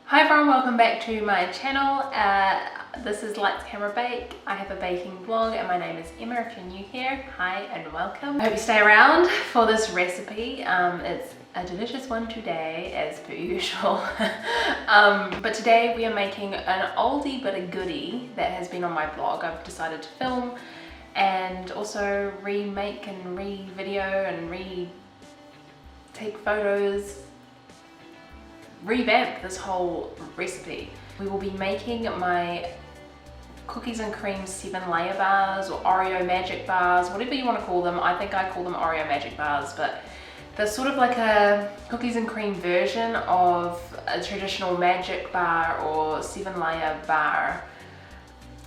Hi everyone, welcome back to my channel. This is Lights Camera Bake. I have a baking vlog and my name is Emma if you're new here. Hi and welcome. I hope you stay around for this recipe. It's a delicious one today as per usual. But today we are making an oldie but a goodie that has been on my blog. I've decided to film and also remake and re-video and re-take photos, revamp this whole recipe. We will be making my cookies and cream 7-layer bars or Oreo magic bars, whatever you want to call them. I think I call them Oreo magic bars, but they're sort of like a cookies and cream version of a traditional magic bar or 7-layer bar.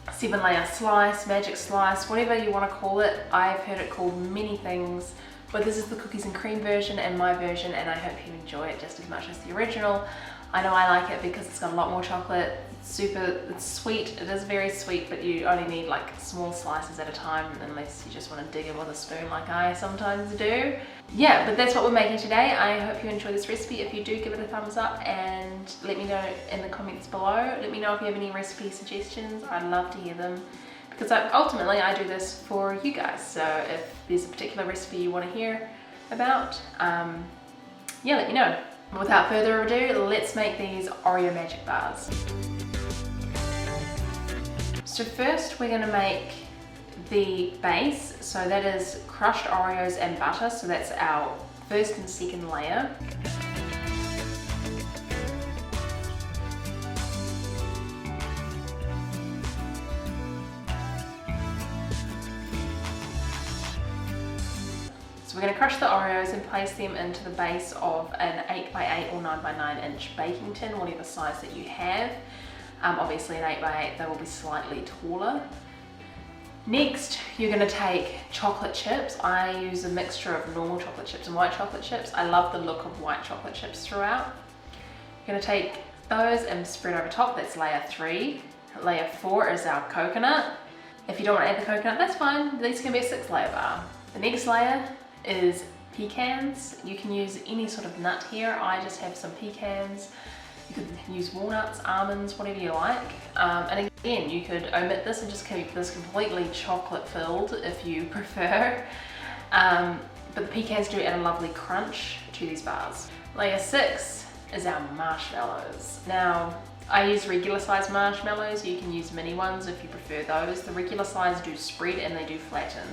7-layer slice, magic slice, whatever you want to call it. I've heard it called many things, but this is the cookies and cream version and my version, and I hope you enjoy it just as much as the original. I know I like it because it's got a lot more chocolate. It's sweet, it is very sweet, but you only need like small slices at a time unless you just want to dig in with a spoon like I sometimes do. Yeah, but that's what we're making today. I hope you enjoy this recipe. If you do, give it a thumbs up and let me know in the comments below. Let me know if you have any recipe suggestions. I'd love to hear them, because ultimately I do this for you guys. So if there's a particular recipe you want to hear about, yeah, let me know. Without further ado, let's make these Oreo magic bars. So first we're going to make the base. So that is crushed Oreos and butter. So that's our first and second layer. So we're going to crush the Oreos and place them into the base of an 8x8 or 9x9 inch baking tin, whatever size that you have. Obviously an 8x8, they will be slightly taller. Next, you're going to take chocolate chips. I use a mixture of normal chocolate chips and white chocolate chips. I love the look of white chocolate chips throughout. You're going to take those and spread over top. That's layer 3. Layer 4 is our coconut. If you don't want to add the coconut, that's fine. These can be a 6-layer bar. The next layer is pecans. You can use any sort of nut here. I just have some pecans. You could use walnuts, almonds, whatever you like. And again, you could omit this and just keep this completely chocolate filled if you prefer. But the pecans do add a lovely crunch to these bars. Layer 6 is our marshmallows. Now, I use regular size marshmallows. You can use mini ones if you prefer those. The regular size do spread and they do flatten.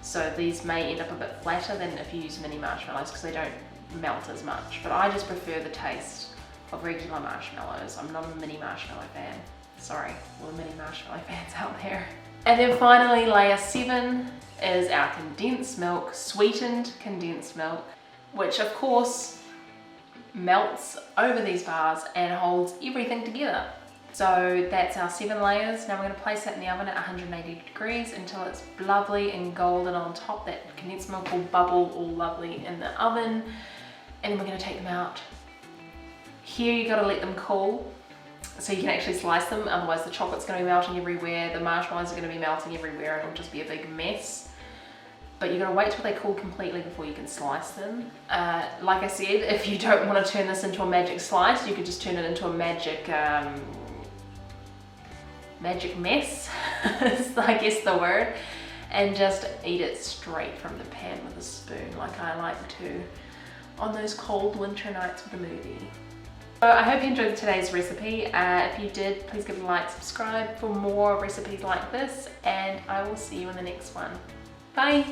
So these may end up a bit flatter than if you use mini marshmallows because they don't melt as much. But I just prefer the taste of regular marshmallows. I'm not a mini marshmallow fan. Sorry, all the mini marshmallow fans out there. And then finally, layer 7 is our condensed milk, sweetened condensed milk, which of course melts over these bars and holds everything together. So that's our 7 layers. Now we're going to place that in the oven at 180 degrees until it's lovely and golden on top. That condensed milk will bubble all lovely in the oven. And then we're going to take them out. Here you got to let them cool so you can actually slice them, otherwise the chocolate's going to be melting everywhere, the marshmallows are going to be melting everywhere, and it'll just be a big mess. But you got to wait till they cool completely before you can slice them. Like I said, if you don't want to turn this into a magic slice, you could just turn it into a magic mess, is I guess the word, and just eat it straight from the pan with a spoon like I like to on those cold winter nights with a movie. So I hope you enjoyed today's recipe. If you did, please give it a like, subscribe for more recipes like this, and I will see you in the next one. Bye!